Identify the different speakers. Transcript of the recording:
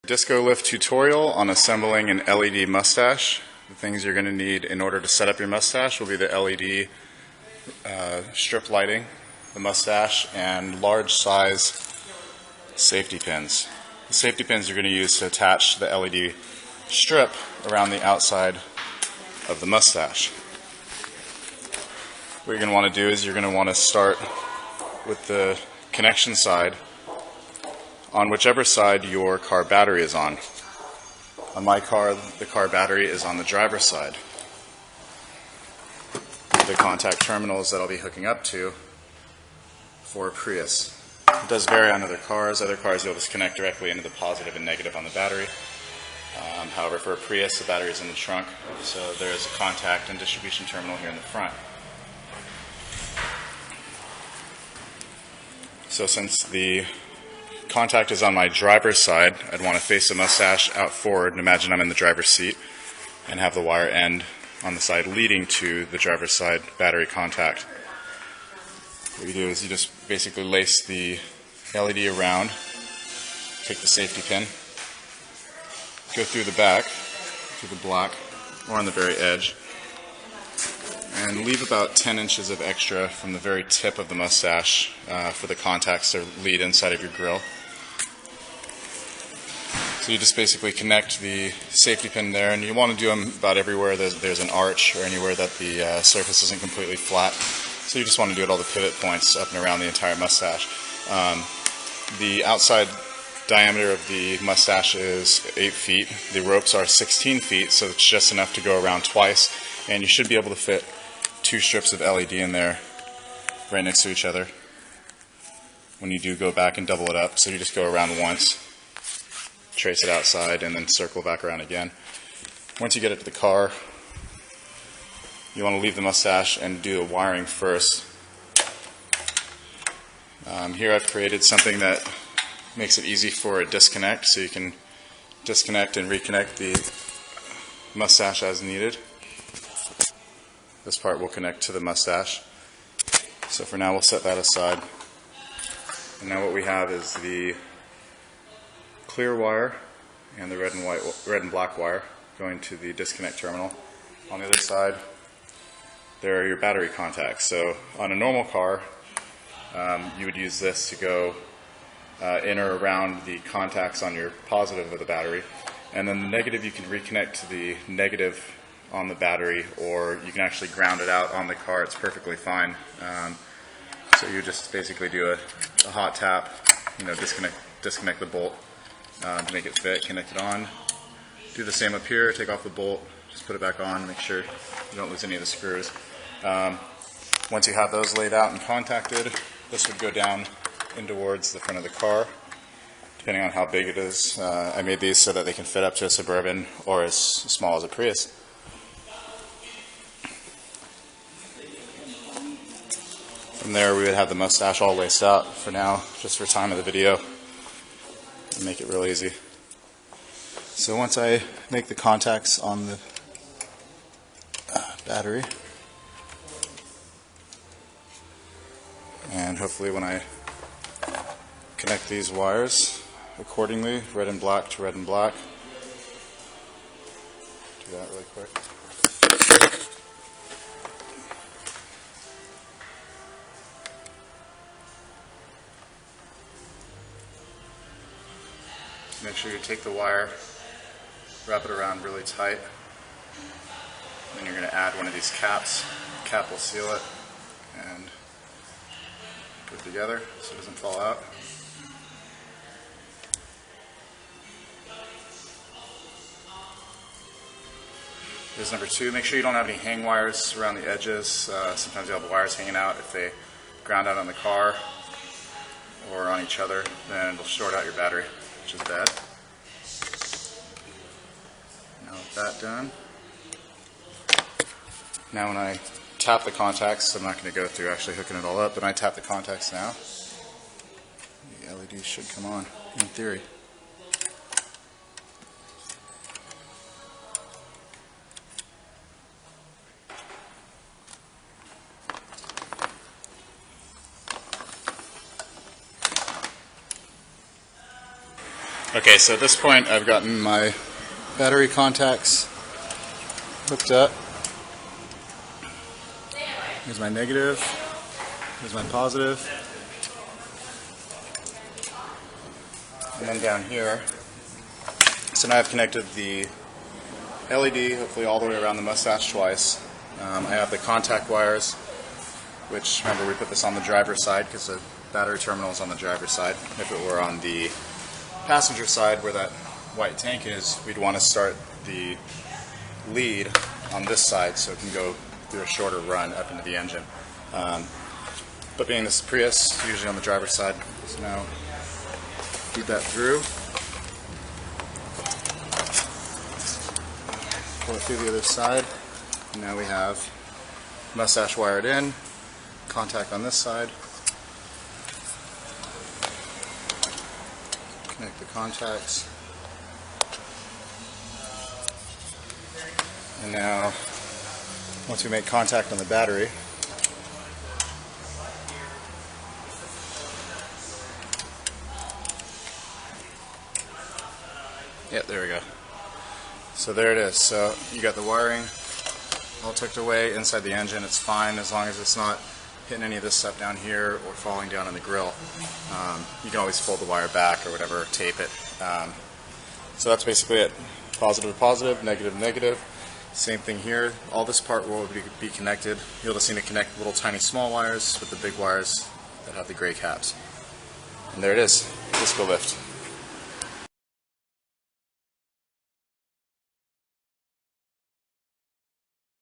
Speaker 1: Disco lift tutorial on assembling an LED mustache. The things you're going to need in order to set up your mustache will be the LED strip lighting, the mustache, and large size safety pins. The safety pins you're going to use to attach the LED strip around the outside of the mustache. What you're going to want to do is you're going to want to start with the connection side on whichever side your car battery is on. On my car, the car battery is on the driver's side. The contact terminals that I'll be hooking up to for a Prius. It does vary on other cars. Other cars you'll just connect directly into the positive and negative on the battery. However, for a Prius, the battery is in the trunk, so there is a contact and distribution terminal here in the front. So since the contact is on my driver's side, I'd want to face the mustache out forward and imagine I'm in the driver's seat and have the wire end on the side leading to the driver's side battery contact. What you do is you just basically lace the LED around, take the safety pin, go through the back, through the black, or on the very edge, and leave about 10 inches of extra from the very tip of the mustache for the contacts to lead inside of your grill. So you just basically connect the safety pin there, and you want to do them about everywhere there's an arch or anywhere that the surface isn't completely flat. So you just want to do it at all the pivot points up and around the entire mustache. The outside diameter of the mustache is 8 feet. The ropes are 16 feet, so it's just enough to go around twice, and you should be able to fit 2 strips of LED in there right next to each other when you do go back and double it up. So you just go around once, trace it outside, and then circle back around again. Once you get it to the car, you want to leave the mustache and do the wiring first. Here I've created something that makes it easy for a disconnect, so you can disconnect and reconnect the mustache as needed. This part will connect to the mustache. So for now we'll set that aside. And now what we have is the clear wire and the red and black wire going to the disconnect terminal. On the other side there are your battery contacts. So on a normal car you would use this to go in or around the contacts on your positive of the battery, and then the negative you can reconnect to the negative on the battery, or you can actually ground it out on the car. It's perfectly fine. So you just basically do a hot tap, disconnect the bolt to make it fit, connect it on. Do the same up here, take off the bolt, just put it back on, make sure you don't lose any of the screws. Once you have those laid out and contacted, this would go down in towards the front of the car, depending on how big it is. I made these so that they can fit up to a Suburban or as small as a Prius. From there we would have the mustache all laced out for now, just for time of the video, and make it real easy. So once I make the contacts on the battery, and hopefully when I connect these wires accordingly, red and black to red and black, do that really quick. Make sure you take the wire, wrap it around really tight, and then you're going to add one of these caps. The cap will seal it and put it together so it doesn't fall out. Here's number 2. Make sure you don't have any hang wires around the edges. Sometimes you'll have wires hanging out. If they ground out on the car or on each other, then it'll short out your battery, which is bad. Now with that done, now when I tap the contacts, I'm not going to go through actually hooking it all up, but when I tap the contacts now, the LED should come on, in theory. Okay, so at this point I've gotten my battery contacts hooked up. Here's my negative, here's my positive, and then down here. So now I've connected the LED, hopefully all the way around the Mustache twice. I have the contact wires, which, remember, we put this on the driver's side because the battery terminal is on the driver's side. If it were on the passenger side where that white tank is, we'd want to start the lead on this side so it can go through a shorter run up into the engine. But being this is Prius, it's usually on the driver's side. So now feed that through. Pull it through the other side. And now we have Mustache wired in, contact on this side. Connect the contacts. And now, once we make contact on the battery, yep, there we go. So there it is. So you got the wiring all tucked away inside the engine. It's fine as long as it's not hitting any of this stuff down here or falling down in the grill. You can always fold the wire back or whatever, tape it. So that's basically it. Positive to positive, negative to negative. Same thing here. All this part will be connected. You'll just need to connect little tiny small wires with the big wires that have the gray caps. And there it is, disco lift.